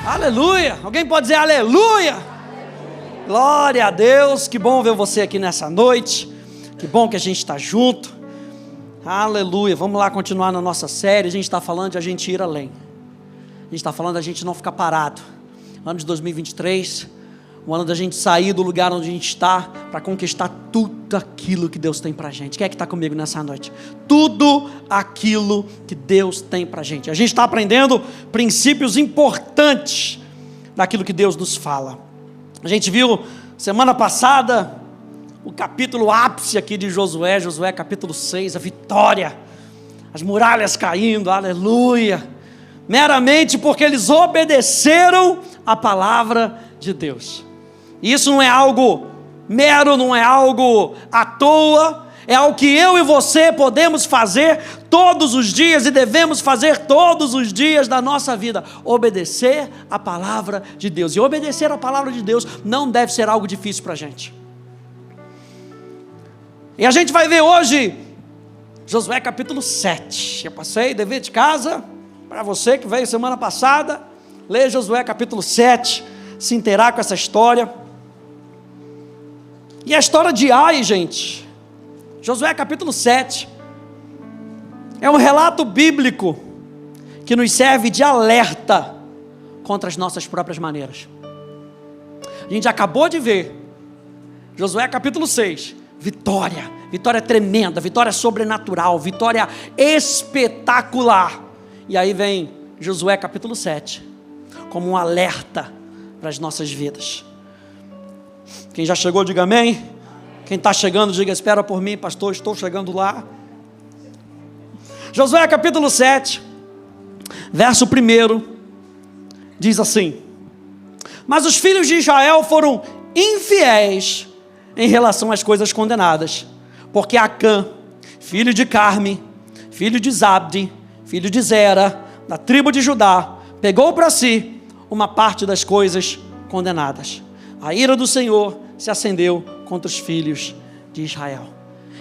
Aleluia! Alguém pode dizer aleluia? Glória a Deus, que bom ver você aqui nessa noite, que bom que a gente está junto, aleluia. Vamos lá continuar na nossa série. A gente está falando de a gente ir além, a gente está falando de a gente não ficar parado. Ano de 2023, o ano da gente sair do lugar onde a gente está, para conquistar tudo aquilo que Deus tem para a gente. Quem é que está comigo nessa noite? Tudo aquilo que Deus tem para a gente. A gente está aprendendo princípios importantes daquilo que Deus nos fala. A gente viu semana passada o capítulo ápice aqui de Josué capítulo 6, a vitória, as muralhas caindo, aleluia, meramente porque eles obedeceram a palavra de Deus. Isso não é algo mero, não é algo à toa, é algo que eu e você podemos fazer todos os dias e devemos fazer todos os dias da nossa vida, obedecer a palavra de Deus. E obedecer a palavra de Deus não deve ser algo difícil para a gente. E a gente vai ver hoje Josué capítulo 7. Eu passei dever de casa para você que veio semana passada, lê Josué capítulo 7, se inteirar com essa história. E a história de Ai, gente, Josué capítulo 7, é um relato bíblico que nos serve de alerta contra as nossas próprias maneiras. A gente acabou de ver Josué capítulo 6, vitória tremenda, vitória sobrenatural, vitória espetacular. E aí vem Josué capítulo 7, como um alerta para as nossas vidas. Quem já chegou, diga amém. Quem está chegando, diga: espera por mim, pastor, estou chegando lá. Josué capítulo 7, verso 1, diz assim: mas os filhos de Israel foram infiéis em relação às coisas condenadas, porque Acã, filho de Carme, filho de Zabdi, filho de Zera, da tribo de Judá, pegou para si uma parte das coisas condenadas. A ira do Senhor se acendeu contra os filhos de Israel.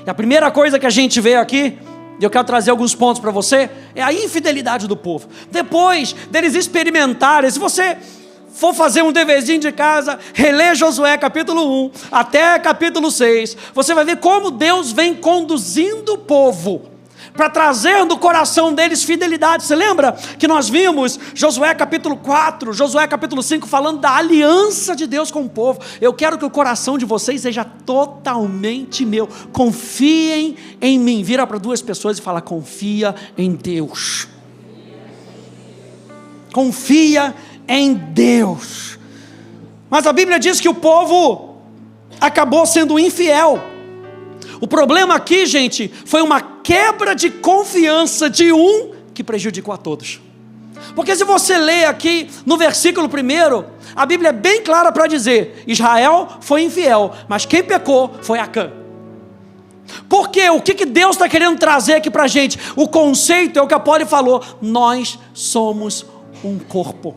E a primeira coisa que a gente vê aqui, e eu quero trazer alguns pontos para você, é a infidelidade do povo. Depois deles experimentarem, se você for fazer um deverzinho de casa, reler Josué capítulo 1 até capítulo 6, você vai ver como Deus vem conduzindo o povo para trazer no coração deles fidelidade. Você lembra que nós vimos Josué capítulo 4, Josué capítulo 5, falando da aliança de Deus com o povo. Eu quero que o coração de vocês seja totalmente meu. Confiem em mim. Vira para duas pessoas e fala: confia em Deus. Confia em Deus. Mas a Bíblia diz que o povo acabou sendo infiel. O problema aqui, gente, foi uma quebra de confiança de um que prejudicou a todos. Porque se você ler aqui no versículo 1, a Bíblia é bem clara para dizer: Israel foi infiel, mas quem pecou foi Acã. Porque o que Deus está querendo trazer aqui para a gente? O conceito é o que a Poli falou: nós somos um corpo.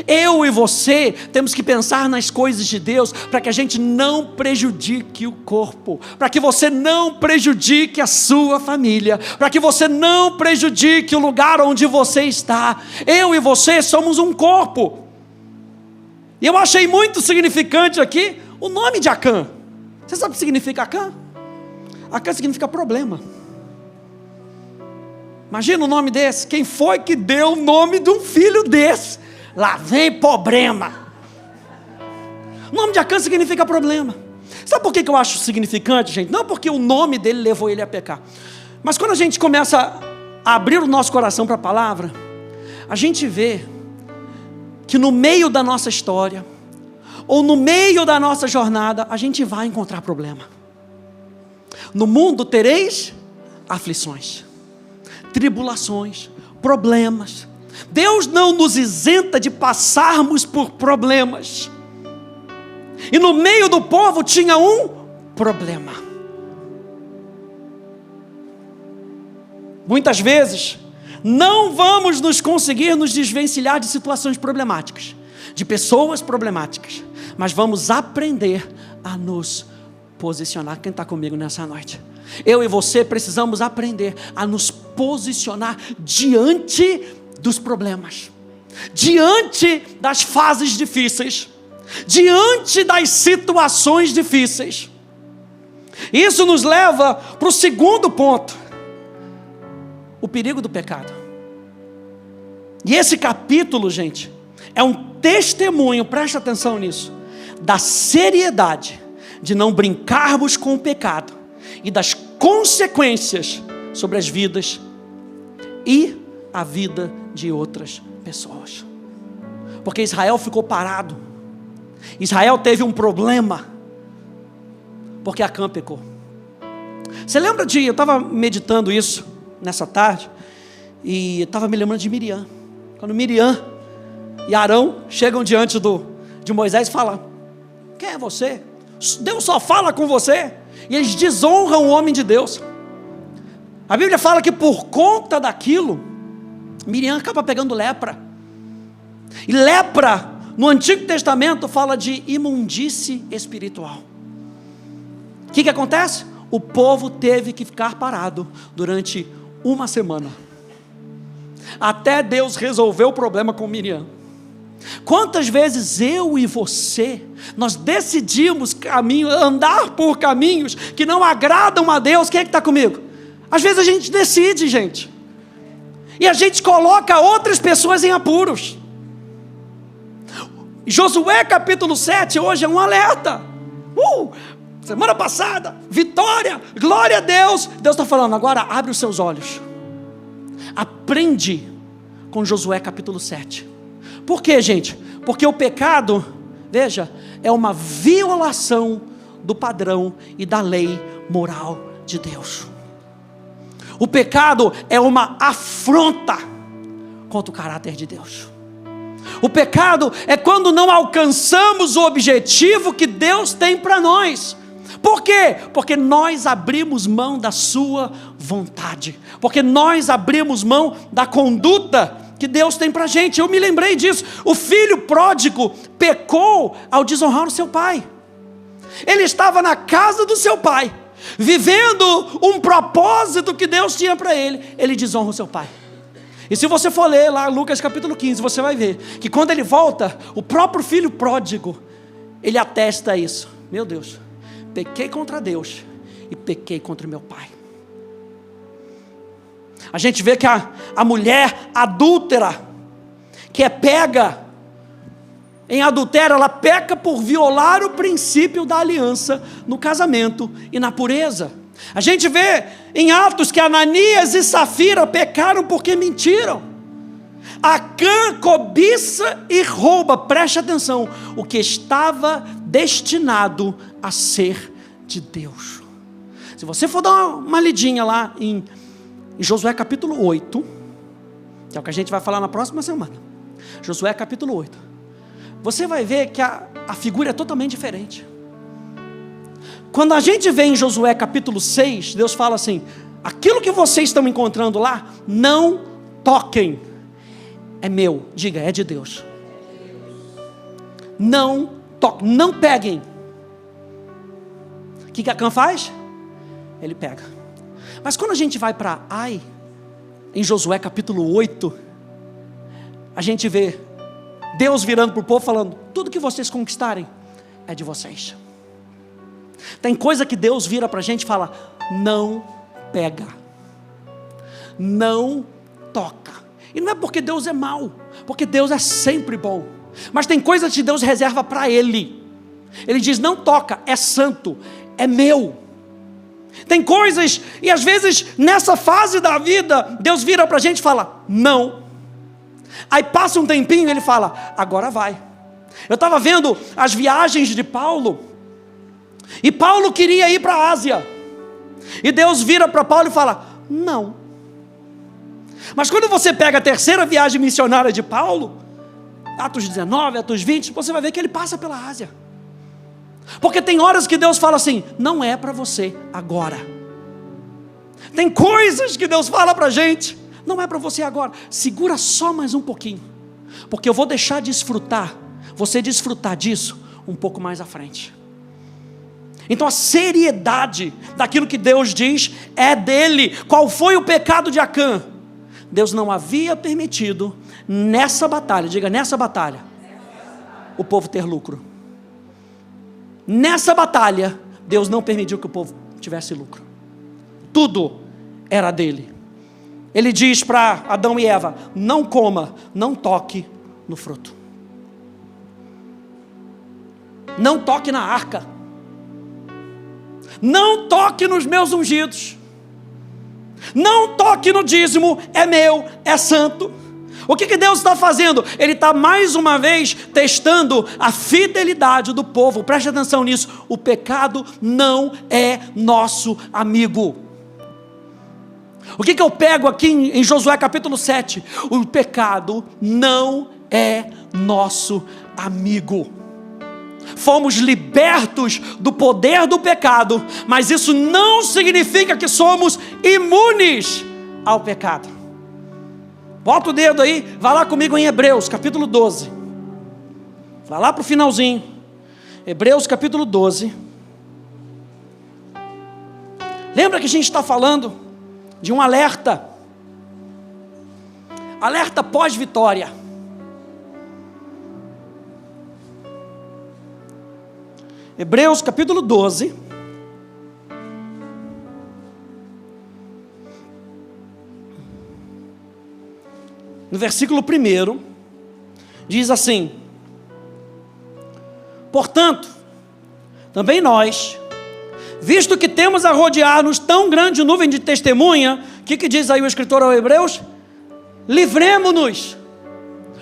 Eu e você temos que pensar nas coisas de Deus para que a gente não prejudique o corpo, para que você não prejudique a sua família, para que você não prejudique o lugar onde você está. Eu e você somos um corpo. E eu achei muito significante aqui o nome de Acã. Você sabe o que significa Acã? Acã significa problema. Imagina o nome desse. Quem foi que deu o nome de um filho desse? Lá vem problema. O nome de Acã significa problema. Sabe por que eu acho significante, gente? Não porque o nome dele levou ele a pecar, mas quando a gente começa a abrir o nosso coração para a palavra, a gente vê que no meio da nossa história, ou no meio da nossa jornada, a gente vai encontrar problema. No mundo tereis aflições, tribulações, problemas. Deus não nos isenta de passarmos por problemas. E no meio do povo tinha um problema. Muitas vezes não vamos nos conseguir nos desvencilhar de situações problemáticas, de pessoas problemáticas, mas vamos aprender a nos posicionar. Quem está comigo nessa noite? Eu e você precisamos aprender a nos posicionar diante dos problemas. diante das fases difíceis, diante das situações difíceis. Isso nos leva para o segundo ponto: o perigo do pecado. E esse capítulo, gente, é um testemunho, preste atenção nisso, da seriedade de não brincarmos com o pecado e das consequências sobre as vidas e a vida de outras pessoas. Porque Israel ficou parado, Israel teve um problema, porque Acã pecou. Você lembra eu estava meditando isso nessa tarde, e estava me lembrando de Miriam. Quando Miriam e Arão chegam diante de Moisés e falam: quem é você? Deus só fala com você. E eles desonram o homem de Deus. A Bíblia fala que por conta daquilo, Miriam acaba pegando lepra. E lepra, no Antigo Testamento, fala de imundície espiritual. O que acontece? O povo teve que ficar parado durante uma semana, até Deus resolver o problema com Miriam. Quantas vezes eu e você, nós decidimos andar por caminhos que não agradam a Deus? Quem é que está comigo? Às vezes a gente decide, gente, e a gente coloca outras pessoas em apuros. Josué capítulo 7 hoje é um alerta. Semana passada, vitória, glória a Deus. Deus está falando, agora abre os seus olhos, aprende com Josué capítulo 7. Por quê, gente? Porque o pecado, veja, é uma violação do padrão e da lei moral de Deus. O pecado é uma afronta contra o caráter de Deus. O pecado é quando não alcançamos o objetivo que Deus tem para nós. Por quê? Porque nós abrimos mão da sua vontade, porque nós abrimos mão da conduta que Deus tem para a gente. Eu me lembrei disso. O filho pródigo pecou ao desonrar o seu pai. Ele estava na casa do seu pai, vivendo um propósito que Deus tinha para ele. Ele desonra o seu pai. E se você for ler lá Lucas capítulo 15, você vai ver que quando ele volta, o próprio filho pródigo, ele atesta isso. Meu Deus, pequei contra Deus e pequei contra o meu pai. A gente vê que a mulher adúltera, que é pega em adultério, ela peca por violar o princípio da aliança no casamento e na pureza. A gente vê em Atos que Ananias e Safira pecaram porque mentiram. Acã cobiça e rouba, preste atenção, o que estava destinado a ser de Deus. Se você for dar uma lidinha lá em Josué capítulo 8, que é o que a gente vai falar na próxima semana, Josué capítulo 8, você vai ver que a figura é totalmente diferente. Quando a gente vê em Josué capítulo 6, Deus fala assim: aquilo que vocês estão encontrando lá, não toquem, é meu. Diga, é de Deus. Não toquem, não peguem. O que Acã faz? Ele pega. Mas quando a gente vai para Ai, em Josué capítulo 8, a gente vê Deus virando para o povo falando: tudo que vocês conquistarem é de vocês. Tem coisa que Deus vira para a gente e fala: não pega, não toca. E não é porque Deus é mau, porque Deus é sempre bom. Mas tem coisas que Deus reserva para Ele. Ele diz: não toca, é santo, é meu. Tem coisas, e às vezes nessa fase da vida, Deus vira para a gente e fala: não. Aí passa um tempinho e Ele fala: agora vai. Eu estava vendo as viagens de Paulo, e Paulo queria ir para a Ásia, e Deus vira para Paulo e fala: não. Mas quando você pega a terceira viagem missionária de Paulo, Atos 19, Atos 20, você vai ver que ele passa pela Ásia. Porque tem horas que Deus fala assim: não é para você agora. Tem coisas que Deus fala para a gente: não é para você agora, segura só mais um pouquinho, porque eu vou deixar você desfrutar disso um pouco mais à frente. Então a seriedade daquilo que Deus diz é dele. Qual foi o pecado de Acã? Deus não havia permitido nessa batalha, diga nessa batalha, o povo ter lucro. Nessa batalha, Deus não permitiu que o povo tivesse lucro. Tudo era dele. Ele diz para Adão e Eva: não coma, não toque no fruto. Não toque na arca. Não toque nos meus ungidos. Não toque no dízimo, é meu, é santo. O que Deus está fazendo? Ele está mais uma vez testando a fidelidade do povo. Preste atenção nisso. O pecado não é nosso amigo. O que eu pego aqui em Josué capítulo 7? O pecado não é nosso amigo. Fomos libertos do poder do pecado, mas isso não significa que somos imunes ao pecado. Bota o dedo aí, vai lá comigo em Hebreus capítulo 12. Vai lá para o finalzinho. Hebreus capítulo 12. Lembra que a gente está falando de um alerta. Alerta pós-vitória. Hebreus capítulo 12. No versículo 1, diz assim: portanto, também nós, visto que temos a rodear-nos tão grande nuvem de testemunha, o que diz aí o escritor aos Hebreus? Livremo-nos.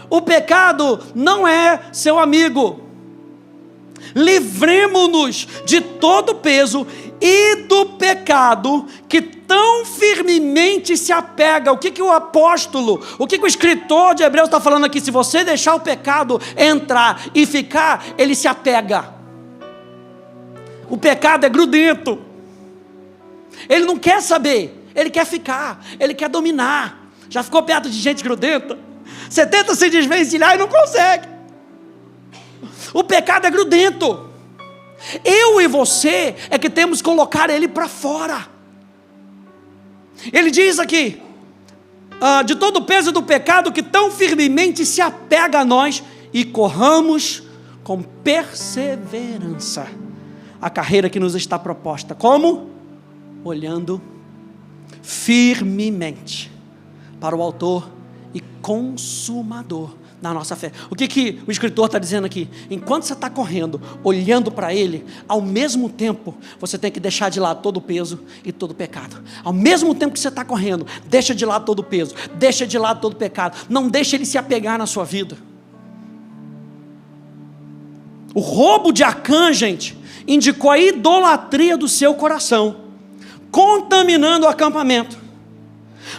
O pecado não é seu amigo. Livremo-nos de todo o peso e do pecado que tão firmemente se apega. O que o apóstolo, o que o escritor de Hebreus está falando aqui? Se você deixar o pecado entrar e ficar, ele se apega. O pecado é grudento. Ele não quer saber, ele quer ficar, ele quer dominar. Já ficou perto de gente grudenta? Você tenta se desvencilhar e não consegue. O pecado é grudento. Eu e você é que temos que colocar ele para fora. Ele diz aqui: de todo o peso do pecado que tão firmemente se apega a nós, e corramos com perseverança a carreira que nos está proposta. Como? Olhando firmemente para o autor e consumador da nossa fé. O que o escritor está dizendo aqui? Enquanto você está correndo, olhando para ele, ao mesmo tempo, você tem que deixar de lado todo o peso e todo o pecado. Ao mesmo tempo que você está correndo, deixa de lado todo o peso, deixa de lado todo o pecado. Não deixa ele se apegar na sua vida. O roubo de Acã, gente, indicou a idolatria do seu coração, contaminando o acampamento.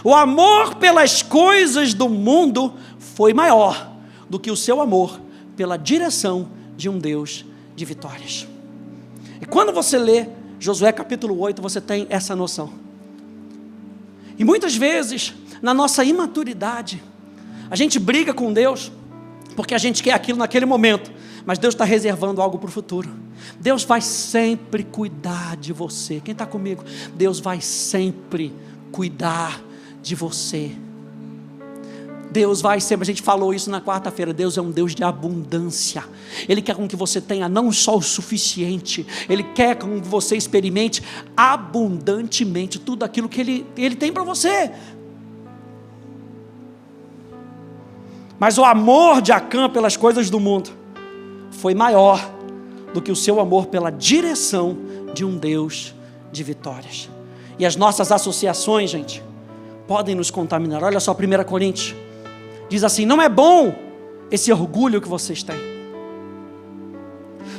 O amor pelas coisas do mundo foi maior do que o seu amor pela direção de um Deus de vitórias. E quando você lê Josué capítulo 8, você tem essa noção. E muitas vezes, na nossa imaturidade, a gente briga com Deus, porque a gente quer aquilo naquele momento, mas Deus está reservando algo para o futuro. Deus vai sempre cuidar de você. Quem está comigo? Deus vai sempre cuidar de você. Deus vai sempre, a gente falou isso na quarta-feira, Deus é um Deus de abundância. Ele quer com que você tenha não só o suficiente, Ele quer com que você experimente abundantemente tudo aquilo que Ele tem para você. Mas o amor de Acã pelas coisas do mundo foi maior do que o seu amor pela direção de um Deus de vitórias. E as nossas associações, gente, podem nos contaminar. Olha só, 1 Coríntios diz assim: não é bom esse orgulho que vocês têm.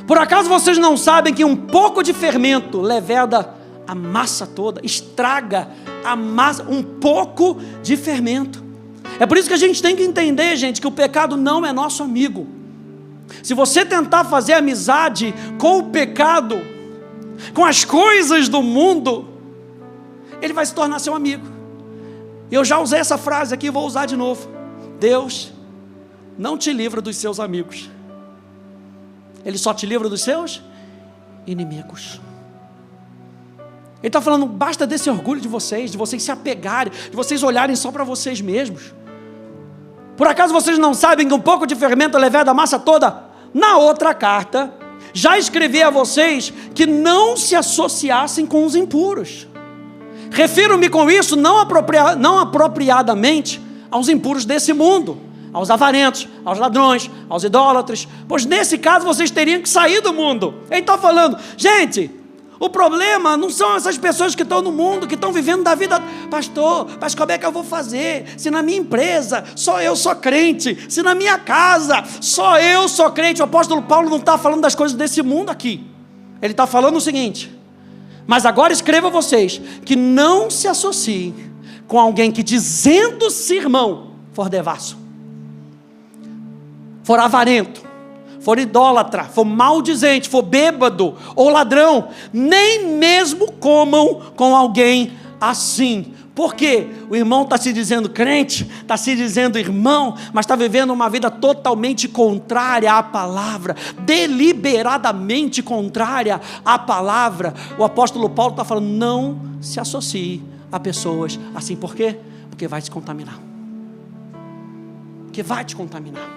Por acaso vocês não sabem que um pouco de fermento leveda a massa toda, estraga a massa, um pouco de fermento. É por isso que a gente tem que entender, gente, que o pecado não é nosso amigo. Se você tentar fazer amizade com o pecado, com as coisas do mundo, ele vai se tornar seu amigo. Eu já usei essa frase aqui e vou usar de novo. Deus não te livra dos seus amigos, Ele só te livra dos seus inimigos. Ele está falando, basta desse orgulho de vocês se apegarem, de vocês olharem só para vocês mesmos. Por acaso vocês não sabem que um pouco de fermento leveda a massa toda? Na outra carta, já escrevi a vocês que não se associassem com os impuros. Refiro-me com isso não apropriadamente aos impuros desse mundo, aos avarentos, aos ladrões, aos idólatras, pois nesse caso vocês teriam que sair do mundo. Ele está falando, gente, o problema não são essas pessoas que estão no mundo, que estão vivendo da vida. Pastor, mas como é que eu vou fazer? Se na minha empresa só eu sou crente, se na minha casa só eu sou crente. O apóstolo Paulo não está falando das coisas desse mundo aqui. Ele está falando o seguinte: mas agora escreva a vocês que não se associem com alguém que, dizendo-se irmão, for devasso, for avarento, for idólatra, for maldizente, for bêbado ou ladrão, nem mesmo comam com alguém assim. Por quê? O irmão está se dizendo crente, está se dizendo irmão, mas está vivendo uma vida totalmente contrária à palavra, deliberadamente contrária à palavra. O apóstolo Paulo está falando, não se associe a pessoas assim. Por quê? Porque vai te contaminar. Porque vai te contaminar.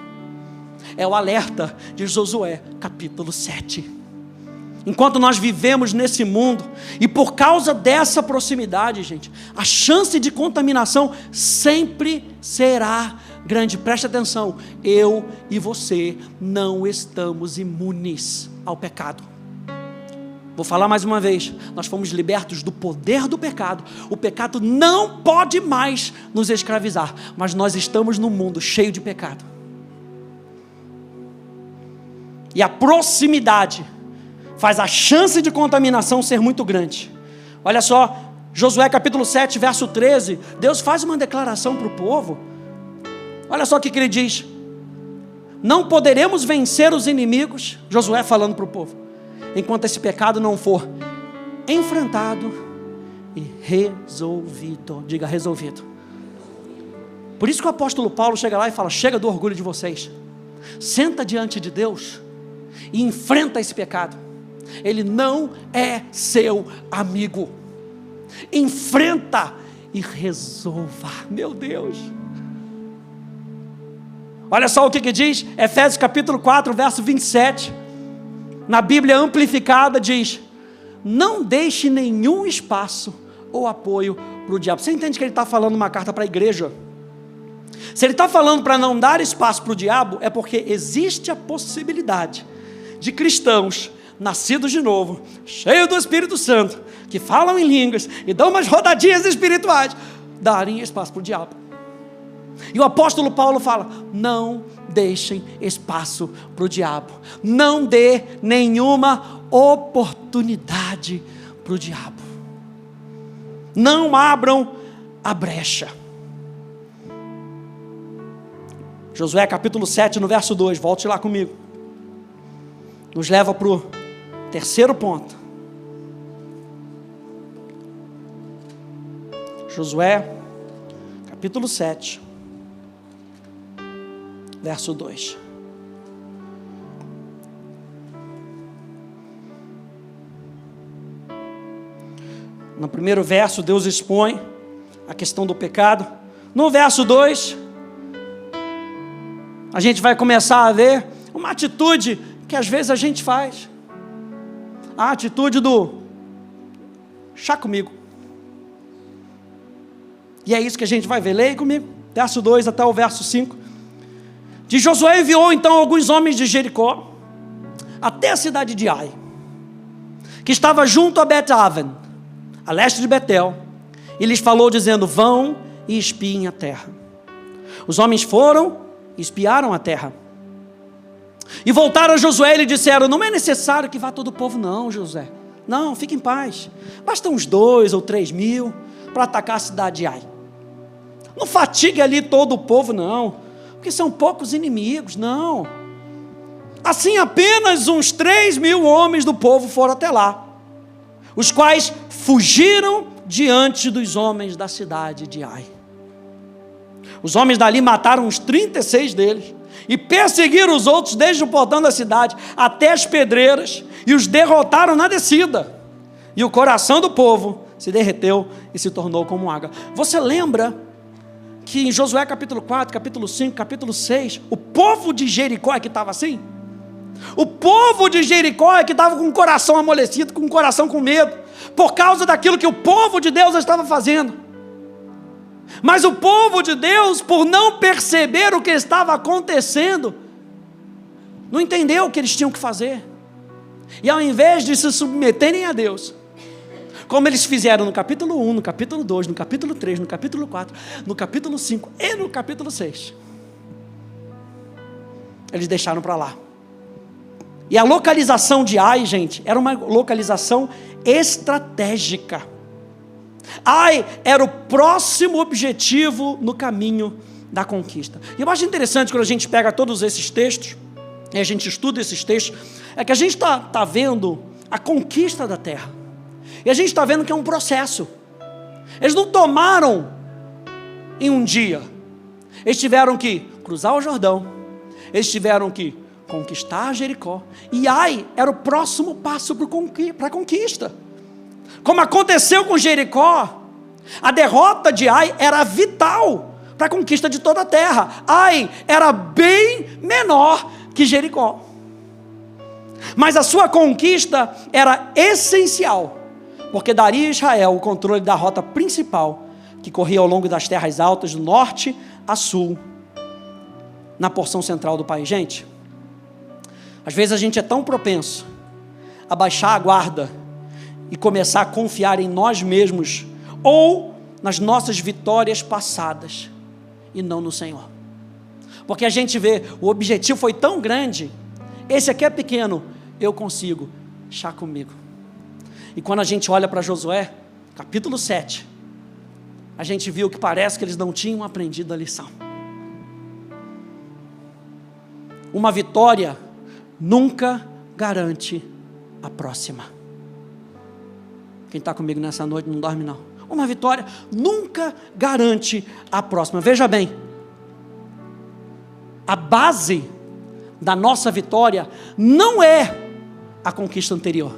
É o alerta de Josué, capítulo 7. Enquanto nós vivemos nesse mundo, e por causa dessa proximidade, gente, a chance de contaminação sempre será grande. Preste atenção, eu e você não estamos imunes ao pecado. Vou falar mais uma vez, nós fomos libertos do poder do pecado. O pecado não pode mais nos escravizar, mas nós estamos num mundo cheio de pecado. E a proximidade faz a chance de contaminação ser muito grande. Olha só, Josué capítulo 7, verso 13, Deus faz uma declaração para o povo. Olha só o que ele diz: não poderemos vencer os inimigos, Josué falando para o povo, enquanto esse pecado não for enfrentado e resolvido. Diga, resolvido. Por isso que o apóstolo Paulo chega lá e fala, chega do orgulho de vocês, senta diante de Deus e enfrenta esse pecado. Ele não é seu amigo. Enfrenta e resolva. Meu Deus. Olha só o que diz Efésios capítulo 4, verso 27. Na Bíblia amplificada diz: não deixe nenhum espaço ou apoio para o diabo. Você entende que ele está falando uma carta para a igreja? Se ele está falando para não dar espaço para o diabo, é porque existe a possibilidade de cristãos nascidos de novo, cheios do Espírito Santo, que falam em línguas e dão umas rodadinhas espirituais, darem espaço para o diabo. E o apóstolo Paulo fala, não deixem espaço para o diabo, não dê nenhuma oportunidade para o diabo, não abram a brecha. Josué capítulo 7, no verso 2, volte lá comigo, nos leva para o terceiro ponto. Josué capítulo 7, verso 2. No primeiro verso, Deus expõe a questão do pecado. No verso 2, a gente vai começar a ver uma atitude que às vezes a gente faz. A atitude do chá comigo. E é isso que a gente vai ver. Leia comigo, verso 2 até o verso 5. De Josué enviou então alguns homens de Jericó até a cidade de Ai, que estava junto a Bet-Aven, a leste de Betel, e lhes falou dizendo, vão e espiem a terra. Os homens foram e espiaram a terra. E voltaram a Josué e lhe disseram, não é necessário que vá todo o povo não, Josué. Não, fique em paz. Basta uns 2 ou 3 mil para atacar a cidade de Ai. Não fatigue ali todo o povo não, porque são poucos inimigos, não. Assim apenas uns 3 mil homens do povo foram até lá, os quais fugiram diante dos homens da cidade de Ai. Os homens dali mataram uns 36 deles, e perseguiram os outros desde o portão da cidade até as pedreiras, e os derrotaram na descida, e o coração do povo se derreteu e se tornou como água. Você lembra que em Josué capítulo 4, capítulo 5, capítulo 6, o povo de Jericó é que estava assim? O povo de Jericó é que estava com o coração amolecido, com o coração com medo, por causa daquilo que o povo de Deus estava fazendo. Mas o povo de Deus, por não perceber o que estava acontecendo, não entendeu o que eles tinham que fazer. E ao invés de se submeterem a Deus, como eles fizeram no capítulo 1, no capítulo 2, no capítulo 3, no capítulo 4, no capítulo 5 e no capítulo 6, eles deixaram para lá. E a localização de Ai, gente, era uma localização estratégica. Ai era o próximo objetivo no caminho da conquista. E eu acho interessante quando a gente pega todos esses textos, e a gente estuda esses textos, é que a gente está vendo a conquista da terra. E a gente está vendo que é um processo. Eles não tomaram em um dia. Eles tiveram que cruzar o Jordão. Eles tiveram que conquistar Jericó. E Ai era o próximo passo para a conquista. Como aconteceu com Jericó, a derrota de Ai era vital para a conquista de toda a terra. Ai era bem menor que Jericó. Mas a sua conquista era essencial, porque daria a Israel o controle da rota principal, que corria ao longo das terras altas, do norte a sul, na porção central do país. Gente, às vezes a gente é tão propenso a baixar a guarda e começar a confiar em nós mesmos, ou nas nossas vitórias passadas, e não no Senhor. Porque a gente vê, o objetivo foi tão grande, esse aqui é pequeno, eu consigo, chá comigo. E quando a gente olha para Josué, capítulo 7, a gente viu que parece que eles não tinham aprendido a lição. Uma vitória nunca garante a próxima. Quem está comigo nessa noite não dorme não. Uma vitória nunca garante a próxima. Veja bem, a base da nossa vitória não é a conquista anterior.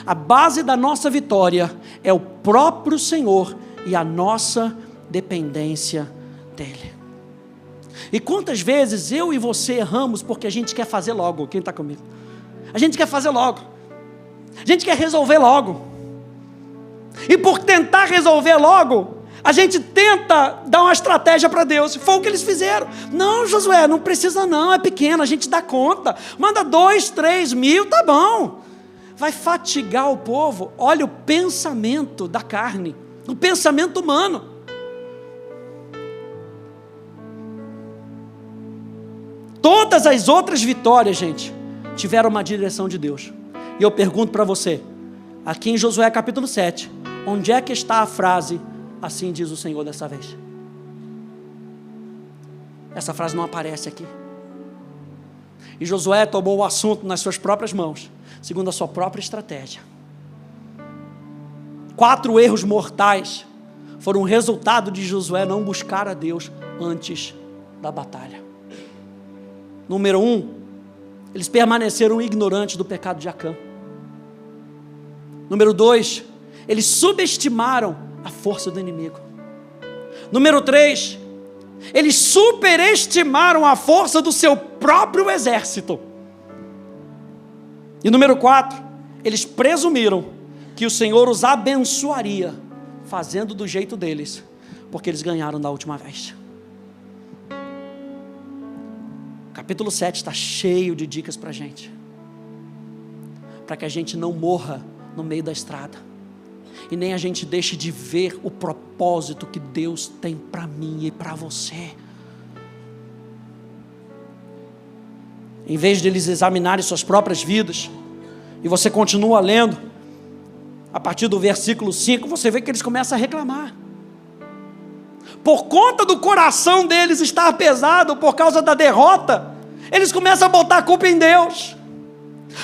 A base da nossa vitória é o próprio Senhor e a nossa dependência dEle. E quantas vezes eu e você erramos porque a gente quer fazer logo? Quem está comigo? A gente quer fazer logo. A gente quer resolver logo. E por tentar resolver logo, a gente tenta dar uma estratégia para Deus. Foi o que eles fizeram. Não, Josué, não precisa não, é pequeno, a gente dá conta. Manda 2, 3 mil, tá bom. Vai fatigar o povo. Olha o pensamento da carne, o pensamento humano. Todas as outras vitórias, gente, tiveram uma direção de Deus. E eu pergunto para você, aqui em Josué capítulo 7, onde é que está a frase, assim diz o Senhor dessa vez? Essa frase não aparece aqui. E Josué tomou o assunto nas suas próprias mãos, segundo a sua própria estratégia. 4 erros mortais foram o resultado de Josué não buscar a Deus antes da batalha. Número 1, eles permaneceram ignorantes do pecado de Acã. Número 2, eles subestimaram a força do inimigo. Número 3, eles superestimaram a força do seu próprio exército. E número 4, eles presumiram que o Senhor os abençoaria, fazendo do jeito deles, porque eles ganharam da última vez. Capítulo 7 está cheio de dicas para a gente, para que a gente não morra no meio da estrada, e nem a gente deixe de ver o propósito que Deus tem para mim e para você. Em vez de eles examinarem suas próprias vidas, e você continua lendo, a partir do versículo 5, você vê que eles começam a reclamar. Por conta do coração deles estar pesado, por causa da derrota, eles começam a botar a culpa em Deus.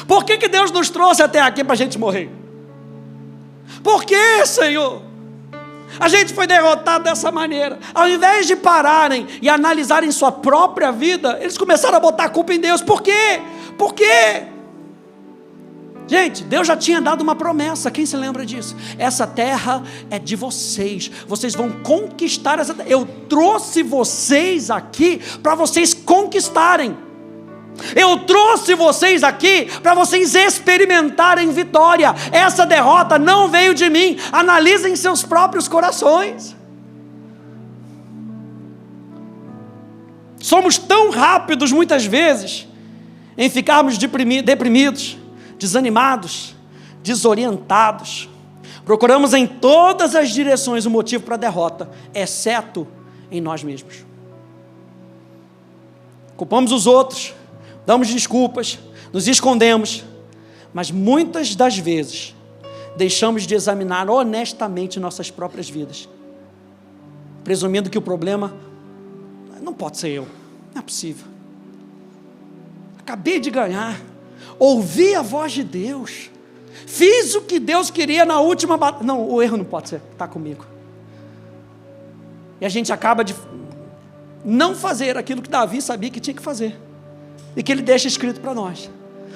Por que Deus nos trouxe até aqui para a gente morrer? Por que, Senhor? A gente foi derrotado dessa maneira. Ao invés de pararem e analisarem sua própria vida, eles começaram a botar a culpa em Deus. Por quê? Por quê? Gente, Deus já tinha dado uma promessa, quem se lembra disso? Essa terra é de vocês, vocês vão conquistar essa terra. Eu trouxe vocês aqui para vocês conquistarem. Eu trouxe vocês aqui para vocês experimentarem vitória. Essa derrota não veio de mim. Analisem seus próprios corações. Somos tão rápidos muitas vezes em ficarmos deprimidos, desanimados, desorientados. Procuramos em todas as direções o motivo para a derrota, exceto em nós mesmos. Culpamos os outros, damos desculpas, nos escondemos, mas muitas das vezes deixamos de examinar honestamente nossas próprias vidas, presumindo que o problema não pode ser eu, não é possível. Acabei de ganhar, ouvi a voz de Deus, fiz o que Deus queria na última batalha. Não, o erro não pode ser, está comigo. E a gente acaba de não fazer aquilo que Davi sabia que tinha que fazer, e que ele deixa escrito para nós: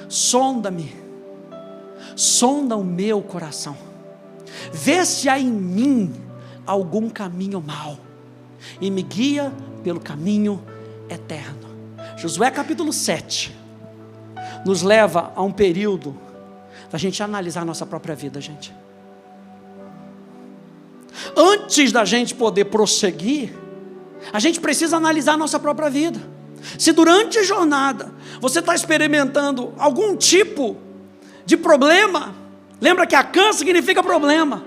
sonda-me, sonda o meu coração, vê se há em mim algum caminho mau, e me guia pelo caminho eterno. Josué capítulo 7 nos leva a um período da gente analisar a nossa própria vida, gente. Antes da gente poder prosseguir, a gente precisa analisar a nossa própria vida. Se durante a jornada você está experimentando algum tipo de problema, lembra que Acã significa problema.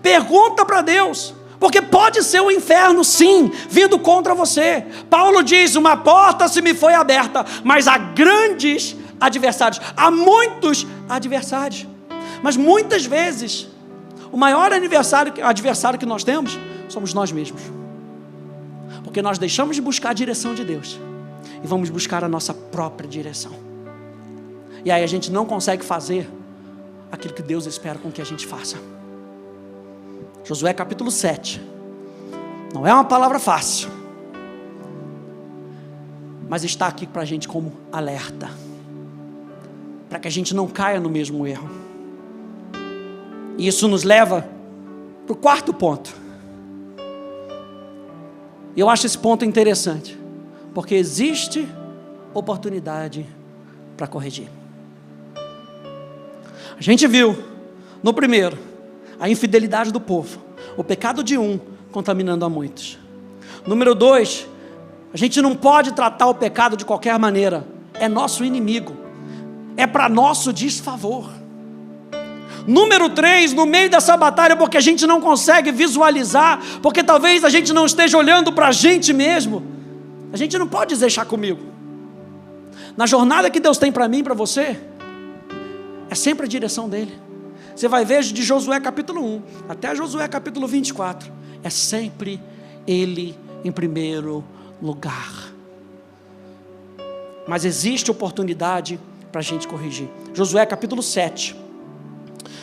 Pergunta para Deus, porque pode ser o inferno sim, vindo contra você. Paulo diz: uma porta se me foi aberta, mas há grandes adversários, há muitos adversários. Mas muitas vezes, o maior adversário que nós temos, somos nós mesmos. Porque nós deixamos de buscar a direção de Deus, e vamos buscar a nossa própria direção. E aí a gente não consegue fazer aquilo que Deus espera com que a gente faça. Josué capítulo 7, não é uma palavra fácil, mas está aqui para a gente como alerta, para que a gente não caia no mesmo erro. E isso nos leva para o quarto ponto. Eu acho esse ponto interessante, porque existe oportunidade para corrigir. A gente viu no primeiro a infidelidade do povo, o pecado de um contaminando a muitos. Número 2, a gente não pode tratar o pecado de qualquer maneira, é nosso inimigo, é para nosso desfavor. Número 3, no meio dessa batalha, porque a gente não consegue visualizar, porque talvez a gente não esteja olhando para a gente mesmo, a gente não pode dizer: deixar comigo. Na jornada que Deus tem para mim e para você, é sempre a direção dele. Você vai ver de Josué capítulo 1 até Josué capítulo 24, é sempre ele em primeiro lugar. Mas existe oportunidade para a gente corrigir. Josué capítulo 7,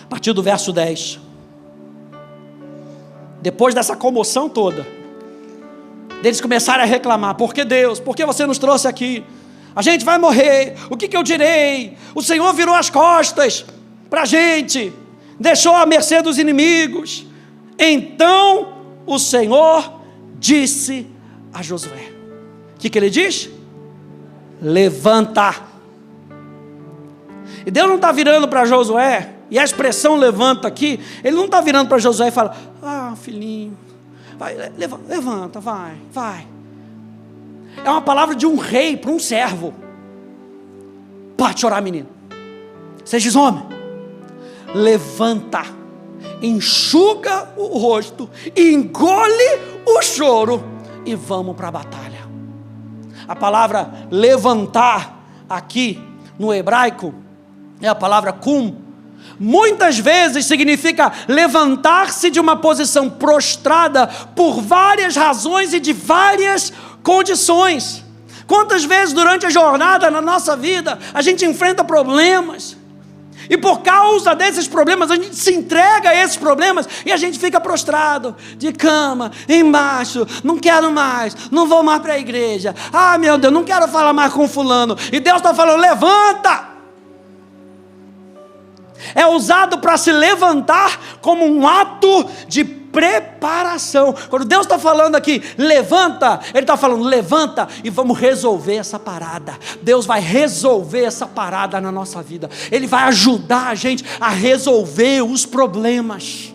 a partir do verso 10. Depois dessa comoção toda, deles começarem a reclamar: por que Deus? Por que você nos trouxe aqui? A gente vai morrer, o que eu direi? O Senhor virou as costas para a gente, deixou à mercê dos inimigos. Então o Senhor disse a Josué, o que ele diz? Levanta. E Deus não está virando para Josué, e a expressão levanta aqui, ele não está virando para Josué e fala: ah, filhinho, vai, levanta, vai. É uma palavra de um rei para um servo. Pode chorar, menino, seja homem. Levanta, enxuga o rosto, engole o choro e vamos para a batalha. A palavra levantar aqui no hebraico é a palavra kum. Muitas vezes significa levantar-se de uma posição prostrada por várias razões e de várias condições. Quantas vezes durante a jornada na nossa vida a gente enfrenta problemas, e por causa desses problemas a gente se entrega a esses problemas e a gente fica prostrado, de cama, embaixo, não quero mais, não vou mais para a igreja, ah meu Deus, não quero falar mais com fulano, e Deus está falando: levanta. é usado para se levantar como um ato de preparação. Quando Deus está falando aqui, levanta, Ele está falando, levanta e vamos resolver essa parada. Deus vai resolver essa parada na nossa vida. Ele vai ajudar a gente a resolver os problemas.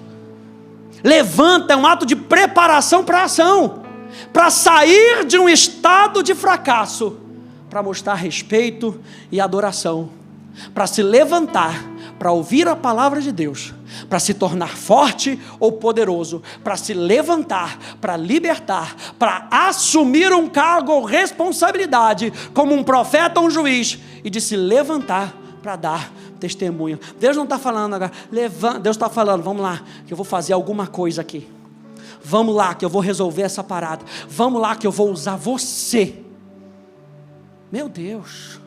Levanta é um ato de preparação para a ação, para sair de um estado de fracasso, para mostrar respeito e adoração, para se levantar, para ouvir a palavra de Deus, para se tornar forte ou poderoso, para se levantar, para libertar, para assumir um cargo ou responsabilidade, como um profeta ou um juiz, e de se levantar para dar testemunho. Deus não está falando agora, Deus está falando, vamos lá, que eu vou fazer alguma coisa aqui. Vamos lá, que eu vou resolver essa parada. Vamos lá, que eu vou usar você. Meu Deus,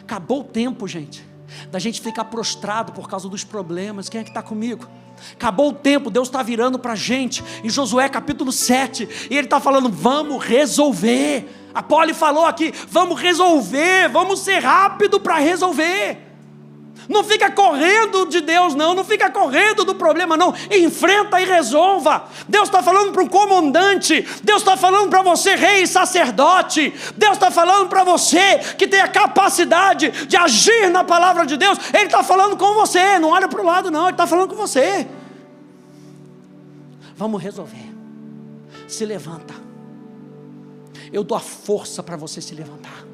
acabou o tempo, gente, da gente ficar prostrado por causa dos problemas. Quem é que está comigo? Acabou o tempo, Deus está virando para a gente, em Josué capítulo 7, e Ele está falando, vamos resolver. A Polly falou aqui, vamos resolver, vamos ser rápido para resolver. Não fica correndo de Deus não fica correndo do problema não, enfrenta e resolva. Deus está falando para o comandante, Deus está falando para você, rei e sacerdote, Deus está falando para você, que tem a capacidade de agir na palavra de Deus, Ele está falando com você, não olha para o lado não, Ele está falando com você. Vamos resolver, se levanta, eu dou a força para você se levantar.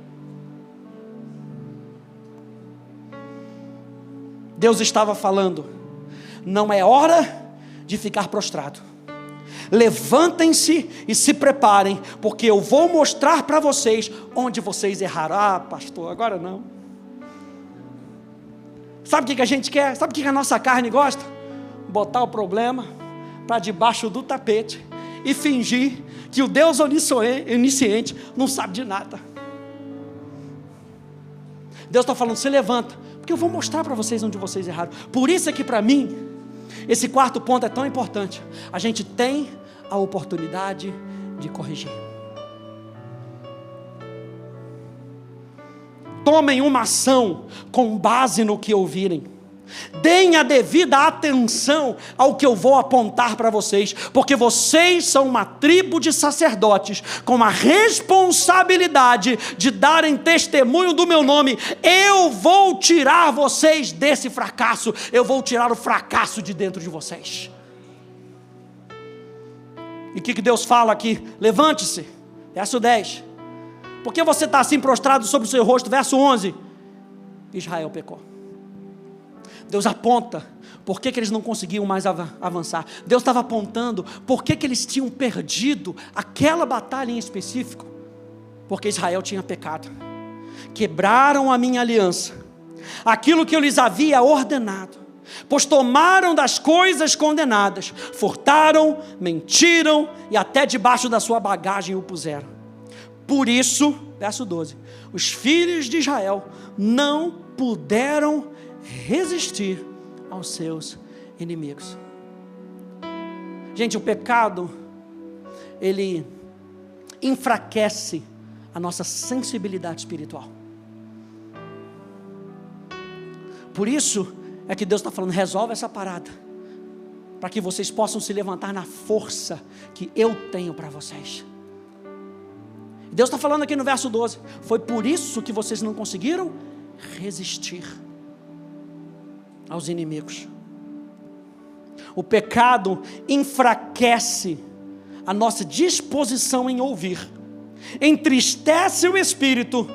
Deus estava falando, não é hora de ficar prostrado. Levantem-se e se preparem, porque eu vou mostrar para vocês onde vocês erraram. Ah, pastor, agora não. Sabe o que a gente quer? Sabe o que a nossa carne gosta? Botar o problema para debaixo do tapete e fingir que o Deus onisciente não sabe de nada. Deus está falando, se levanta, porque eu vou mostrar para vocês onde vocês erraram. Por isso é que para mim, esse quarto ponto é tão importante. A gente tem a oportunidade de corrigir. Tomem uma ação com base no que ouvirem. Deem a devida atenção ao que eu vou apontar para vocês, porque vocês são uma tribo de sacerdotes com a responsabilidade de darem testemunho do meu nome. Eu vou tirar vocês desse fracasso, eu vou tirar o fracasso de dentro de vocês. E o que Deus fala aqui? Levante-se, verso 10. Por que você está assim prostrado sobre o seu rosto? Verso 11. Israel pecou. Deus aponta por que eles não conseguiam mais avançar. Deus estava apontando por que eles tinham perdido aquela batalha em específico. Porque Israel tinha pecado. Quebraram a minha aliança, aquilo que eu lhes havia ordenado, pois tomaram das coisas condenadas, furtaram, mentiram e até debaixo da sua bagagem o puseram. Por isso, verso 12, os filhos de Israel não puderam resistir aos seus inimigos. Gente, o pecado, ele enfraquece a nossa sensibilidade espiritual. Por isso é que Deus está falando, resolve essa parada, para que vocês possam se levantar na força que eu tenho para vocês. Deus está falando aqui no verso 12, foi por isso que vocês não conseguiram resistir aos inimigos. O pecado enfraquece a nossa disposição em ouvir, entristece o espírito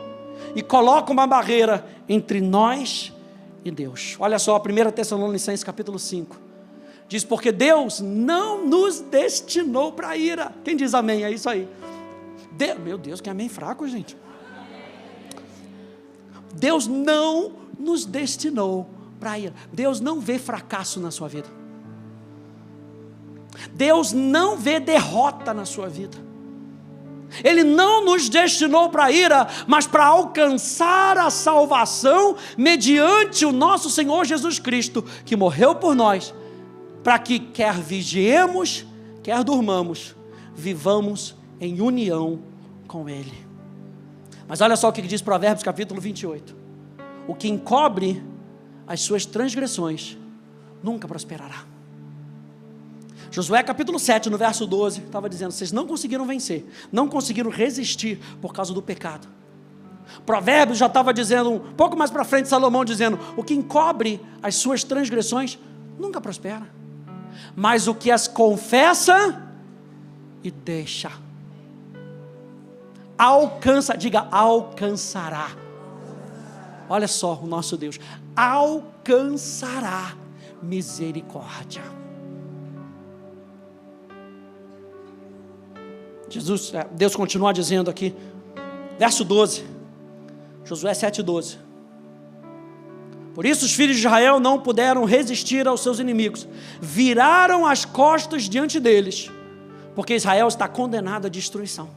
e coloca uma barreira entre nós e Deus. Olha só, 1 Tessalonicenses capítulo 5, diz, porque Deus não nos destinou para a ira. Quem diz amém? É isso aí. Meu Deus, que amém fraco, gente. Deus não nos destinou para a ira. Deus não vê fracasso na sua vida. Deus não vê derrota na sua vida. Ele não nos destinou para a ira, mas para alcançar a salvação mediante o nosso Senhor Jesus Cristo, que morreu por nós, para que quer vigiemos, quer durmamos, vivamos em união com Ele. Mas olha só o que diz Provérbios capítulo 28. O que encobre as suas transgressões, nunca prosperará. Josué capítulo 7, no verso 12, estava dizendo, vocês não conseguiram vencer, não conseguiram resistir por causa do pecado. Provérbios já estava dizendo, um pouco mais para frente, Salomão dizendo, o que encobre as suas transgressões, nunca prospera, mas o que as confessa e deixa, alcança, diga, alcançará. Olha só o nosso Deus, alcançará misericórdia. Deus continua dizendo aqui, verso 12, Josué 7,12. Por isso os filhos de Israel não puderam resistir aos seus inimigos, viraram as costas diante deles, porque Israel está condenado à destruição.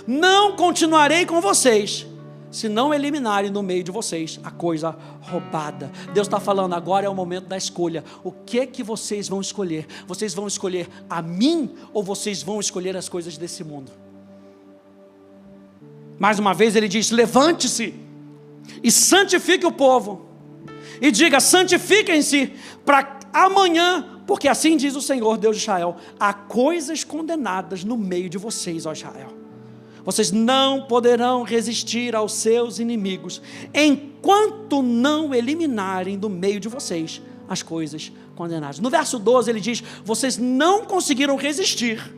Não continuarei com vocês, se não eliminarem no meio de vocês a coisa roubada. Deus está falando, agora é o momento da escolha. O que vocês vão escolher? Vocês vão escolher a mim, ou vocês vão escolher as coisas desse mundo? Mais uma vez ele diz, levante-se e santifique o povo, e diga, santifiquem-se para amanhã, porque assim diz o Senhor Deus de Israel, há coisas condenadas no meio de vocês, ó Israel. Vocês não poderão resistir aos seus inimigos, enquanto não eliminarem do meio de vocês as coisas condenadas. No verso 12 ele diz, vocês não conseguiram resistir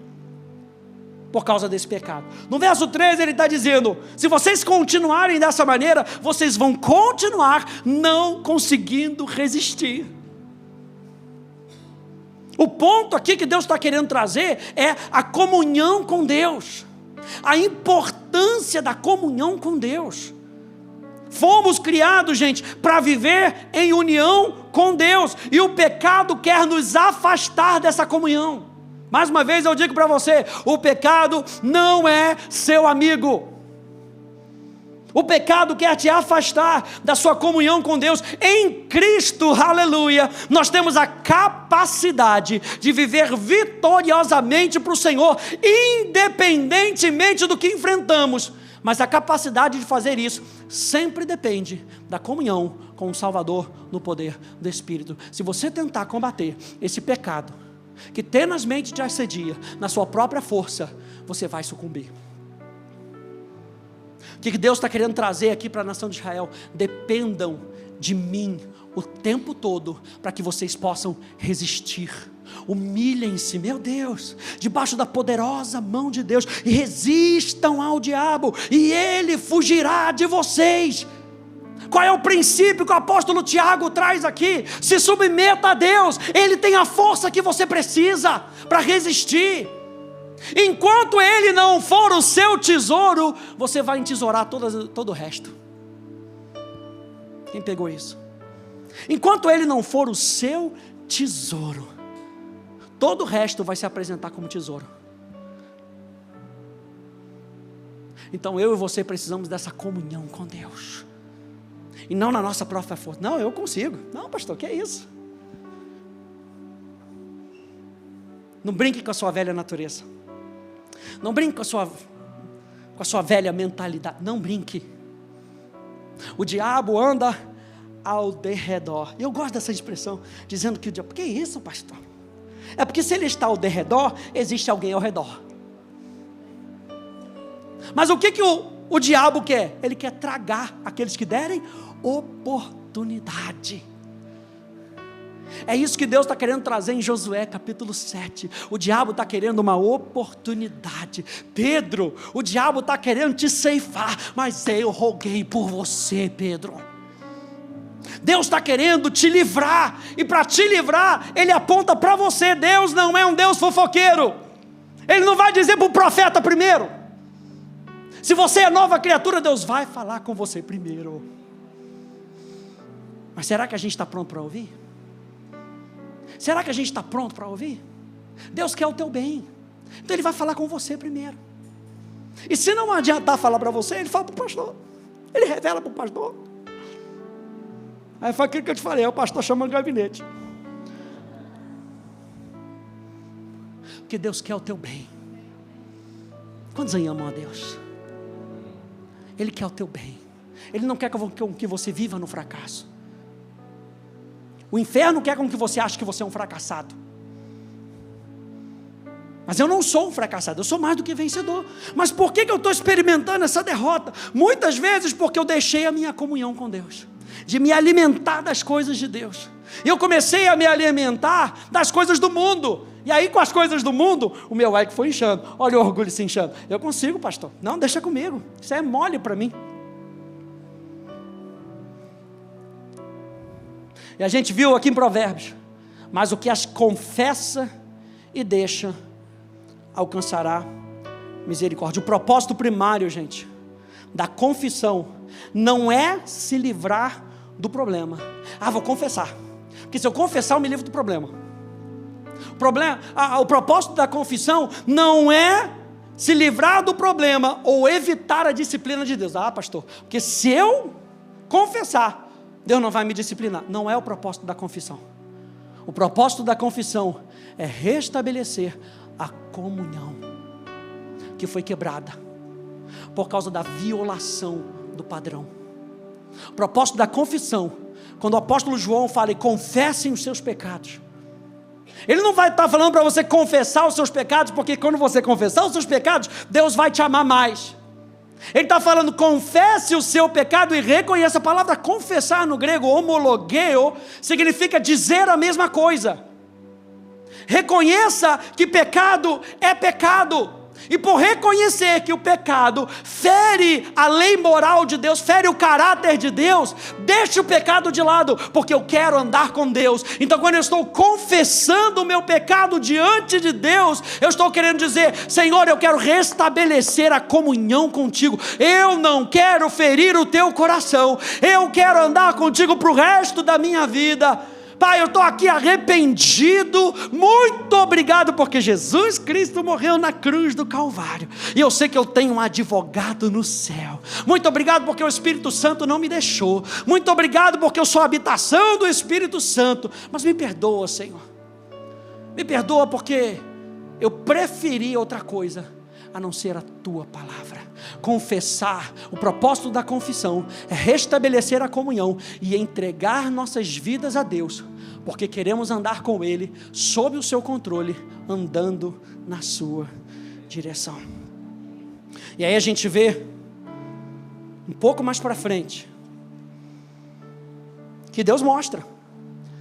por causa desse pecado. No verso 13 ele está dizendo, se vocês continuarem dessa maneira, vocês vão continuar não conseguindo resistir. O ponto aqui que Deus está querendo trazer é a comunhão com Deus, a importância da comunhão com Deus. Fomos criados, gente, para viver em união com Deus, e o pecado quer nos afastar dessa comunhão. Mais uma vez eu digo para você, o pecado não é seu amigo. O pecado quer te afastar da sua comunhão com Deus. Em Cristo, aleluia, nós temos a capacidade de viver vitoriosamente para o Senhor, independentemente do que enfrentamos. Mas a capacidade de fazer isso sempre depende da comunhão com o Salvador no poder do Espírito. Se você tentar combater esse pecado que tenazmente te assedia na sua própria força, você vai sucumbir. O que Deus está querendo trazer aqui para a nação de Israel? Dependam de mim o tempo todo, para que vocês possam resistir. Humilhem-se, meu Deus, debaixo da poderosa mão de Deus, e resistam ao diabo, e ele fugirá de vocês. Qual é o princípio que o apóstolo Tiago traz aqui? Se submeta a Deus, Ele tem a força que você precisa para resistir. Enquanto Ele não for o seu tesouro, você vai entesourar todo o resto. Quem pegou isso? Enquanto Ele não for o seu tesouro, todo o resto vai se apresentar como tesouro. Então eu e você precisamos dessa comunhão com Deus, e não na nossa própria força. Não, eu consigo. Não, pastor, que é isso? Não brinque com a sua velha natureza. Não brinque com a sua velha mentalidade. Não brinque. O diabo anda ao derredor. E eu gosto dessa expressão, dizendo que o diabo... Que é isso, pastor? É porque se ele está ao derredor, existe alguém ao redor. Mas o que o diabo quer? Ele quer tragar aqueles que derem oportunidade. É isso que Deus está querendo trazer em Josué capítulo 7. O diabo está querendo uma oportunidade. Pedro, o diabo está querendo te ceifar, mas eu roguei por você, Pedro. Deus está querendo te livrar, e para te livrar, Ele aponta para você. Deus não é um Deus fofoqueiro. Ele não vai dizer para o profeta primeiro. Se você é nova criatura, Deus vai falar com você primeiro. Mas será que a gente está pronto para ouvir? Será que a gente está pronto para ouvir? Deus quer o teu bem, então Ele vai falar com você primeiro. E se não adiantar falar para você, Ele fala para o pastor. Ele revela para o pastor. Aí foi aquilo que eu te falei, o pastor chama no gabinete. Porque Deus quer o teu bem. Quantos aí amam a Deus? Ele quer o teu bem. Ele não quer que você viva no fracasso. O inferno quer com que você ache que você é um fracassado. Mas eu não sou um fracassado, eu sou mais do que vencedor. Mas por que eu estou experimentando essa derrota? Muitas vezes porque eu deixei a minha comunhão com Deus, de me alimentar das coisas de Deus. E eu comecei a me alimentar das coisas do mundo. E aí com as coisas do mundo, o meu ego foi inchando. Olha o orgulho se inchando. Eu consigo, pastor. Não, deixa comigo. Isso é mole para mim. E a gente viu aqui em Provérbios. Mas o que as confessa e deixa, alcançará misericórdia. O propósito primário, gente, da confissão, não é se livrar do problema. Vou confessar. Porque se eu confessar, eu me livro do problema. O propósito da confissão não é se livrar do problema ou evitar a disciplina de Deus. Pastor, porque se eu confessar, Deus não vai me disciplinar. Não é o propósito da confissão. O propósito da confissão é restabelecer a comunhão que foi quebrada por causa da violação do padrão. O propósito da confissão, quando o apóstolo João fala, confessem os seus pecados, ele não vai estar falando para você confessar os seus pecados, porque quando você confessar os seus pecados, Deus vai te amar mais. Ele está falando, confesse o seu pecado e reconheça. A palavra confessar no grego, homologeo, significa dizer a mesma coisa. Reconheça que pecado é pecado. E por reconhecer que o pecado fere a lei moral de Deus, fere o caráter de Deus, deixe o pecado de lado, porque eu quero andar com Deus. Então quando eu estou confessando o meu pecado diante de Deus, eu estou querendo dizer, Senhor, eu quero restabelecer a comunhão contigo, eu não quero ferir o teu coração, eu quero andar contigo para o resto da minha vida. Pai, eu estou aqui arrependido, muito obrigado porque Jesus Cristo morreu na cruz do Calvário, e eu sei que eu tenho um advogado no céu. Muito obrigado porque o Espírito Santo não me deixou, muito obrigado porque eu sou a habitação do Espírito Santo. Mas me perdoa, Senhor, me perdoa porque eu preferi outra coisa a não ser a tua palavra. Confessar, o propósito da confissão é restabelecer a comunhão e entregar nossas vidas a Deus, porque queremos andar com Ele, sob o seu controle, andando na sua direção. E aí a gente vê um pouco mais para frente que Deus mostra.